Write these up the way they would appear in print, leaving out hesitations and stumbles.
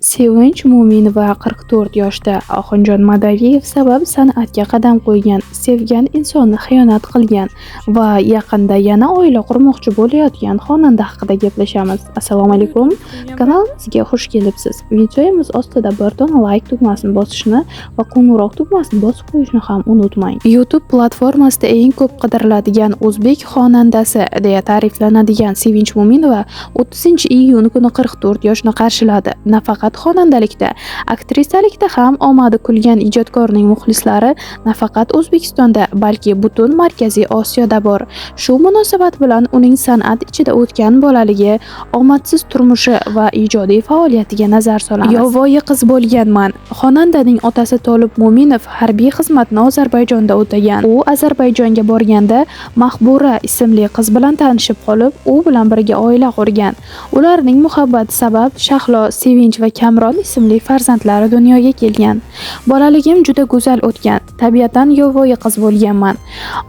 Sevinch Mo'minova 44 yoshda Oxunjon Madaliyev sabab san'atga qadam qo'ygan, sevgan insonni xiyonat qilgan va yaqinda yana oila qurmoqchi bo'layotgan xonanda haqida gaplashamiz. Assalomu alaykum. Kanalimizga xush kelibsiz. Videomiz ostida bir dona like tugmasini bosishni va qo'ng'iroq tugmasini bosib qo'yishni ham unutmang. YouTube platformasida eng ko'p qidiriladigan o'zbek xonandasi deya ta'riflanadigan Sevinch Mo'minova 30-iyun kuni 44 yoshni qarshiladi. Nafaqat xonandalikda, aktrisalikda ham omadi kulgan ijodkorning muxlislari nafaqat O'zbekistonda, balki butun Markaziy Osiyoda bor. Shu munosabat bilan uning san'at ichida o'tgan bolaligi, omadsiz turmushi va ijodiy faoliyatiga nazar solamiz. Yovvoyi qiz bo'lganman. Xonandaning otasi Tolib Mo'minov harbiy xizmatni Ozarbayjonda o'tagan. U Ozarbayjonga borganda Mahbura ismli qiz bilan tanishib qolib, u bilan birga oila qurgan. Ularning muhabbati sabab Shahlo, Sevinch va Kamron ismli farzandlari dunyoga kelgan. Bolaligim juda go'zal o'tgan. Tabiatan yovvoyi qiz bo'lganman.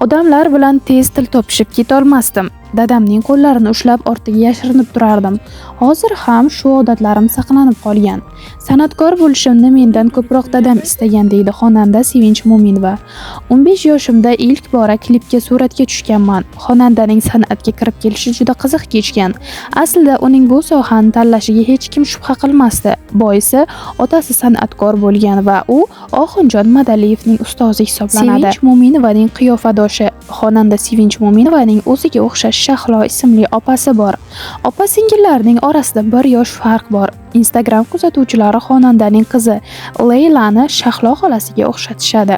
Odamlar bilan tez til topishib keta olmasdim. Dadamning qo'llarini ushlab ortiga yashirinib turardim. Hozir ham shu odatlarim saqlanib qolgan. San'atkor bo'lishimni mendan ko'proq dadam istagan, deydi xonanda Sevinch Mo'minova. 15 yoshimda ilk bora klipga suratga tushganman. Xonandaning san'atga kirib kelishi juda qiziq kechgan. Aslida uning bu sohani tanlashiga hech kim shubha qilmasdi. Boisi otasi san'atkor bo'lgan va u Oxunjon Madaliyevning ustozi hisoblanadi. Sevinch Mo'minovaning qiyofadoshi xonanda Sevinch Mo'minovaning o'ziga o'xshash Shahlo ismli opasi bor. Opa-singillarning orasida 1 yosh farq bor. Instagram kuzatuvchilari xonandaning qizi Leylani Shahlo xolasiga o'xshatishadi.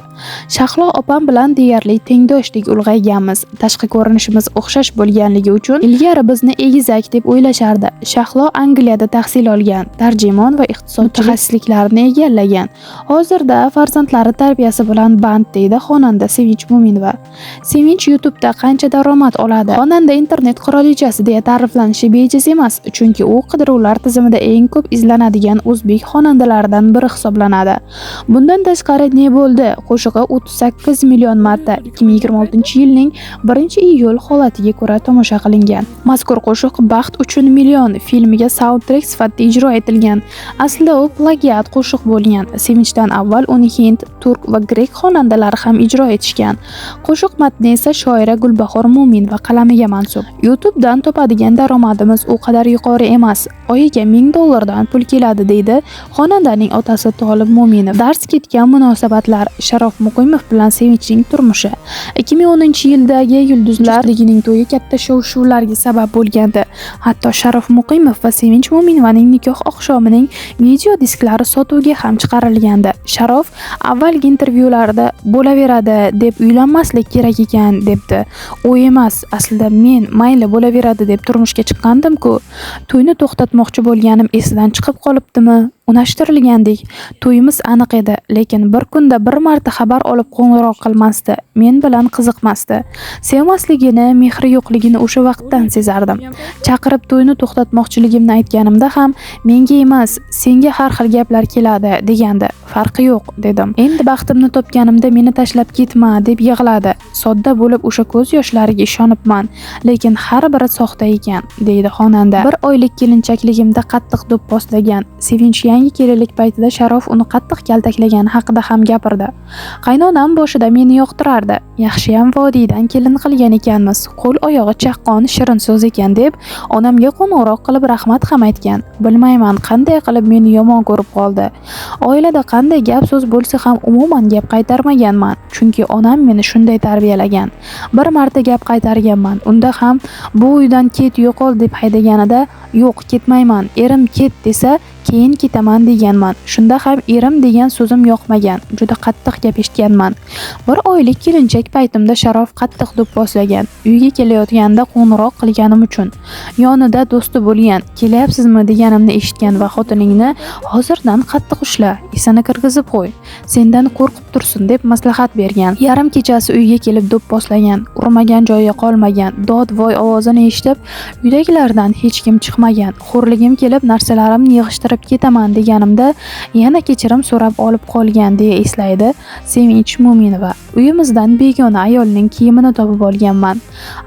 Shahlo opam bilan deyarli tengdoshdek ulg'ayganmiz. Tashqi ko'rinishimiz o'xshash bo'lganligi uchun ilgari bizni egizak deb o'ylashardi. Shahlo Angliyada tahsil olgan, tarjimon va iqtisod mutaxassisliklarini egallagan. Hozirda farzandlari tarbiyasi bilan band, deydi xonanda Sevinch Mo'minova. Sevinch YouTube'da qancha daromad oladi? Xonanda internet qirolichasi deya ta'riflanishi bejiz emas, chunki u qidiruvlar tizimida eng ko'p izlanadigan o'zbek xonandalaridan biri hisoblanadi. Bundan tashqari Ne bo'ldi qo'shig'i 38 million marta 2026-yilning 1-iyul holatiga ko'ra tomosha qilingan. Mazkur qo'shiq Baxt uchun million filmiga soundtrack sifatida ijro etilgan. Aslida u plagiat qo'shiq bo'lgan. Sevinchdan avval uni hind, turk va grek xonandalari ham ijro etishgan. Qo'shiq matni esa shoira Gulbahor Mo'minova qalamiga mansub. YouTube'dan topadigan daromadimiz u qadar yuqori emas. Oyiga $1000 dan pul keladi, deydi xonandaning otasi Tolib Mo'minov. Dars ketgan munosabatlar. Sharof Muqimov bilan Sevinchning turmushi. 2010-yildagi yulduzlarligining to'yi katta shov-shuvlarga sabab bo'lgandi. Hatto Sharof Muqimov va Sevinch Mo'minovaning nikoh oqshomining video disklari sotuvga ham chiqarilgandi. Sharof avvalgi intervyularda bo'laveradi deb uylanmaslik kerak ekan, debdi. U emas, aslida men mayli bo'laveradi deb turmushga chiqqandim-ku. To'yni to'xtatmoqchi bo'lganim esidan chiqib qolibdimi? Unashtirilgandek. To'yimiz aniq edi, lekin bir kunda bir marta xabar olib qo'ng'iroq qilmasdi. Men bilan qiziqmasdi. Sevmasligini, mehri yo'qligini o'sha vaqtdan sezardim. Chaqirib to'yni to'xtatmoqchiligimni aytganimda ham menga emas, senga har xil gaplar keladi degandi. Farqi yo'q, dedim. Endi baxtimni topganimda meni tashlab ketma deb yig'ladi. Sodda bo'lib o'sha ko'z yoshlariga ishonibman, lekin har biri soxta ekan, deydi xonanda. 1 oylik kelinchakligimda qattiq do'pposlagan. Sevinch yangi kelinlik paytida Sharof uni qattiq kaltaklagani haqida ham gapirdi. Qaynonam boshida meni yoqtirardi. Yaxshiyam vodiydan kelin qilgan ekanmiz. Qo'l oyog'i chaqqon, shirin so'z ekan deb onamga qo'ng'iroq qilib rahmat ham aytgan. Bilmayman qanday qilib meni yomon ko'rib qoldi. Oilada qanday gap so'z bo'lsa ham umuman gap qaytarmaganman, chunki onam meni shunday tarbiyalagan. Bir marta gap qaytarganman. Unda ham bu uydan ket, yo'qol deb haydaganida, yo'q ketmayman, erim ket desa keyin ketaman deganman. Shunda ham erim degan so'zim yoqmagan. Juda qattiq gap eshitganman. 1 oylik kelinchak paytimda Sharof qattiq do'pposlagan. Uyga kelayotganda qo'ng'iroq qilganim uchun. Yonida do'sti bo'lgan. Kelyapsizmi deganimni eshitgan va xotiningni hozirdan qattiq ushla, esini kirgizib qo'y. Sendan qo'rqib tursin deb maslahat bergan. Yarim kechasi uyga kelib do'pposlagan. Urmagan joyi qolmagan. Dod-voy ovozini eshitib, uydagilardan hech kim chiqmagan. Xo'rligim kelib narsalarimni yig'ishtirib ketaman deganimda yana kechirim so'rab olib qolgan, deya eslaydi Sevinch Mo'minova. Uyimizdan begona ayolning kiyimini topib olganman.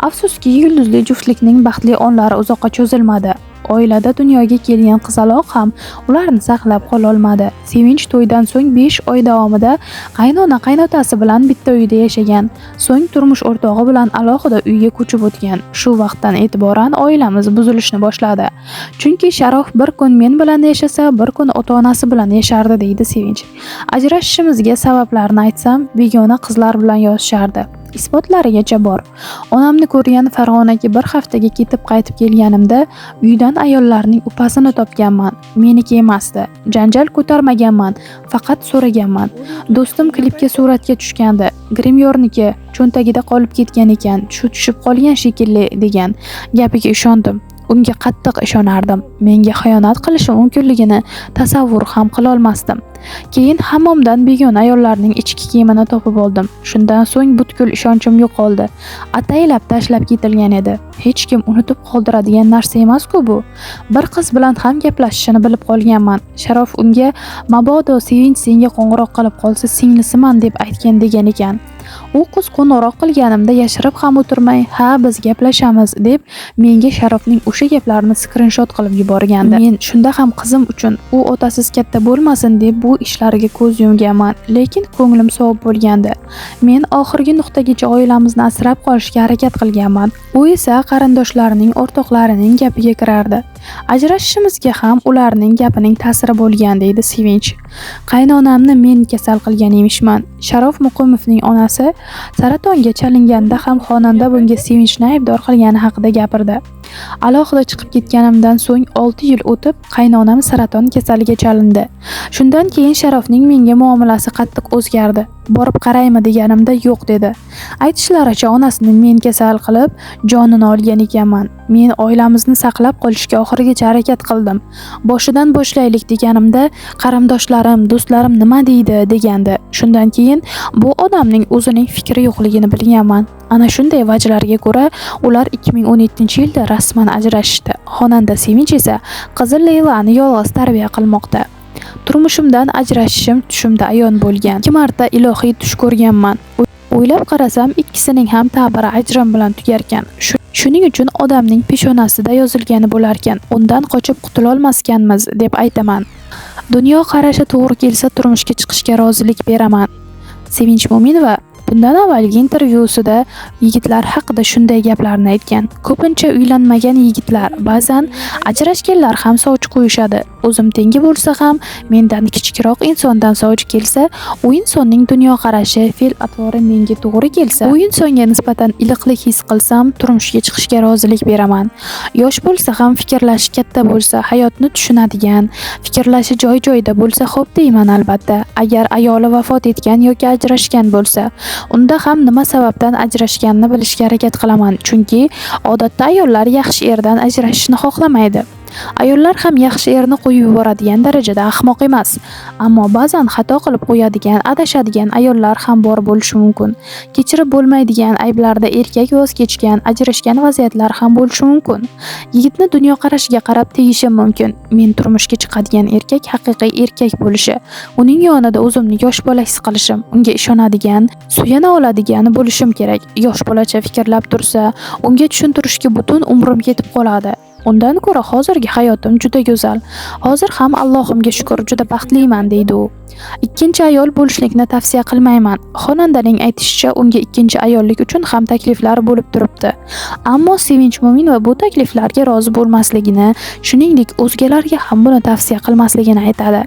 Afsuski, yulduzli juftlikning baxtli onlari uzoqqa cho'zilmadi. oilada dunyoga kelgan qizaloq ham ularni saqlab qola olmadi. Sevinch to'ydan so'ng 5 oy davomida qaynona-qaynotasi bilan bitta uyda yashagan. So'ng turmush o'rtog'i bilan alohida uyga ko'chib o'tgan. Shu vaqtdan e'tiboran oilamiz buzilishni boshladi. Chunki Sharof bir kun men bilan yashasa, bir kun ota-onasi bilan yashardi, deydi Sevinch. Ajrashishimizga sabablarni aytsam, begona qizlar bilan yozishardi. Isbotlarigacha bor. Onamni ko'rgan Farg'onaga bir haftaga ketib qaytib kelganimda uydan ayollarning upasini topganman. Meniki emasdi. Janjal ko'tarmaganman, faqat so'raganman. Do'stim klipga suratga tushgandi. Grimyorniki cho'ntagida qolib ketgan ekan, shu tushib qolgan shekilli degan. Gapiga ishondim. Unga qattiq ishonardim. Menga xiyonat qilishi mumkinligini tasavvur ham qila olmasdim. Keyin hammomdan begona ayollarning ichki kiyimini topib oldim. Shundan so'ng butkul ishonchim yo'qoldi. Ataylab tashlab ketilgan edi. Hech kim unutib qoldiradigan narsa emas-ku bu. Bir qiz bilan ham gaplashishini bilib qolganman. Sharof unga mabodo Sevinch senga qo'ng'iroq qilib qolsa singlisiman deb aytgan degan ekan. U qiz qo'ng'iroq qilganimda yashirib ham o'tirmay, "Ha, biz gaplashamiz" deb menga Sharofning o'sha gaplarini skrinshot qilib yuborgandi. Men shunda ham qizim uchun u otasiz katta bo'lmasin deb bu ishlariga ko'z yumganman, lekin ko'nglim sovib bo'lgandi. Men oxirgi nuqtagacha oilamizni asrab qolishga harakat qilganman. U esa qarindoshlarining, o'rtoqlarining gapiga kirardi. Ajrashishimizga ham ularning gapining ta'siri bo'lgan, deydi Sevinch. Qaynonamni men kasal qilgan emishman. Sharof Muqimovning onasi saratonga chalinganda ham xonanda bunga Sevinchni aybdor qilgani haqida gapirdi. Alohida chiqib ketganimdan so'ng 6 yil o'tib qaynonam saraton kasaliga chalindi. Shundan keyin Sharofning menga muomalasi qattiq o'zgardi. Borib qaraymi deganimda yo'q dedi. Aytishlaricha onasini men kasal qilib jonini olgan ekanman. Men oilamizni saqlab qolishga oxirigacha harakat qildim. Boshidan boshlaylik deganimda qarindoshlarim, do'stlarim nima deydi degandi. Shundan keyin bu odamning o'zining fikri yo'qligini bilganman. Ana shunday vajlarga ko'ra ular 2017-yilda rasman ajrashishdi. Xonanda Sevinch esa qizi Leylani yolg'iz tarbiya qilmoqda. Turmushimdan ajrashishim tushimda ayon bo'lgan. 2 marta ilohiy tush ko'rganman. O'ylab qarasam, ikkisining ham ta'biri ajrim bilan tugarkan. Shuning uchun odamning peshonasida yozilgani bo'larkan, undan qochib qutula olmaskanmiz deb aytaman. Dunyo qarashi to'g'ri kelsa turmushga chiqishga rozilik beraman. Sevinch Mo'minova bundan avvalgi intervyusida yigitlar haqida shunday gaplarni aytgan. Ko'pincha uylanmagan yigitlar, ba'zan ajrashganlar ham sovchi qo'yishadi. O'zim tengi bo'lsa ham, mendan kichikroq insondan sovchi kelsa, u insonning dunyoqarashi, fe'l-atvori menga to'g'ri kelsa, u insonga nisbatan iliqlik his qilsam, turmushga chiqishga rozilik beraman. Yosh bo'lsa ham, fikrlashi katta bo'lsa, hayotni tushunadigan, fikrlashi joy-joyida bo'lsa, xo'p deyman albatta. Agar ayoli vafot etgan yoki ajrashgan bo'lsa, unda ham nima sababdan ajrashganini bilishga harakat qilaman, chunki odatda ayollar yaxshi erdan ajrashishni xohlamaydi. Ayollar ham yaxshi erni qo'yib yuboradigan darajada ahmoq emas, ammo ba'zan xato qilib qo'yadigan, adashadigan ayollar ham bor bo'lishi mumkin. Kechirib bo'lmaydigan ayblarda erkak voz kechgan, ajrashgan vaziyatlar ham bo'lishi mumkin. Yigitni dunyoqarashiga qarab tegishim mumkin. Men turmushga chiqadigan erkak haqiqiy erkak bo'lishi, uning yonida o'zimni yosh bola his qilishim, unga ishonadigan, suyana oladigan bo'lishim kerak. Yosh bolacha fikrlab tursa, unga tushuntirishga butun umrim ketib qoladi. Undan ko'ra hozirgi hayotim juda go'zal. Hozir ham Allohimga shukr, juda baxtliman, deydi u. Ikkinchi ayol bo'lishlikni tavsiya qilmayman. Xonandaning aytishicha, unga ikkinchi ayollik uchun ham takliflar bo'lib turibdi. Ammo Sevinch Mo'minova bu takliflarga rozi bo'lmasligini, shuningdek o'zgalarga ham buni tavsiya qilmasligini aytadi.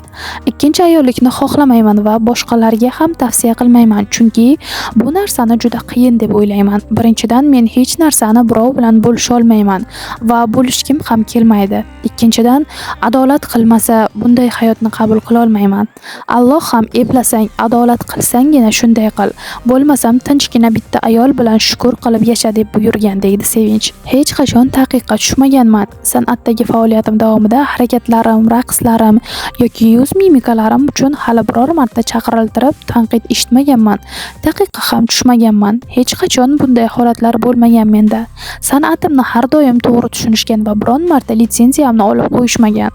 Ikkinchi ayollikni xohlamayman va boshqalarga ham tavsiya qilmayman, chunki bu narsani juda qiyin deb o'ylayman. Birinchidan, men hech narsani birov bilan bo'lisha olmayman va bo'lishkim ham kelmaydi. Ikkinchidan, adolat qilmasa bunday hayotni qabul qila olmayman. Alloh ham eplasang, adolat qilsanggina shunday qil. Bo'lmasam tinchgina bitta ayol bilan shukr qilib yasha deb buyurgan, deydi Sevinch. Hech qachon taqiqqa tushmaganman. San'atdagi faoliyatim davomida harakatlarim, raqslarim yoki yuz mimikalarim uchun hali biror marta chaqiriltirib tanqid eshitmaganman. Taqiqqa ham tushmaganman. Hech qachon bunday holatlar bo'lmagan menda. San'atimni har doim to'g'ri tushunishgan va biron marta litsenziyamni olib qo'yishmagan.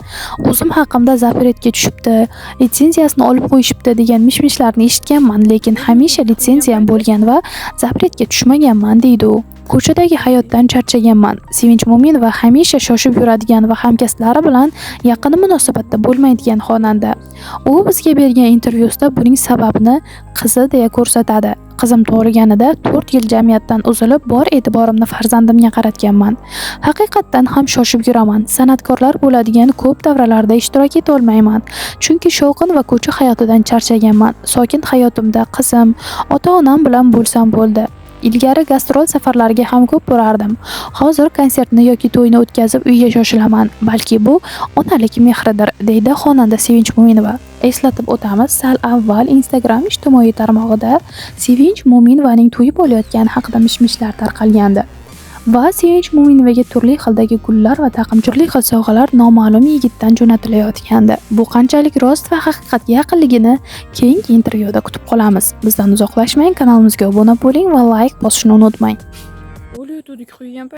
O'zim haqimda zapretga tushibdi, litsenziyasini olib qo'yishibdi degan mishmishlarni eshitganman, lekin hamisha litsenziyam bo'lgan va zapretga tushmaganman, deydi u. Ko'chadagi hayotdan charchaganman. Sevinch Mo'minova hamisha shoshib yuradigan va hamkasblari bilan yaqin munosabatda bo'lmaydigan xonanda. U bizga bergan intervyusida buning sababini qizi deya ko'rsatadi. Qizim tug'ilganida 4 yil jamiyatdan uzilib, bor e'tiborimni farzandimga qaratganman. Haqiqatdan ham shoshib yuraman. San'atkorlar bo'ladigan ko'p davralarda ishtirok eta olmayman. Chunki shovqin va ko'cha hayotidan charchaganman. Sokin hayotimda qizim, ota-onam bilan bo'lsam bo'ldi. Ilgari gastrol safarlariga ham ko'p borardim. Hozir konsertni yoki to'yni o'tkazib uyga shoshilaman. Balki bu onalik mehridir, deydi xonanda Sevinch Mo'minova. Eslatib o'tamiz, sal avval Instagram ijtimoiy tarmog'ida Sevinch Mo'minovaning to'yi bo'layotgani haqida mish-mishlar tarqalgandi. Va Sevinch Mo'minovaga turli xildagi gullar va turli xil sovg'alar noma'lum yigitdan jo'natilayotgandi. Bu qanchalik rost va haqiqatga yaqinligini keyingi intervyuda kutib qolamiz. Bizdan uzoqlashmang, kanalimizga obuna bo'ling va like bosishni unutmang.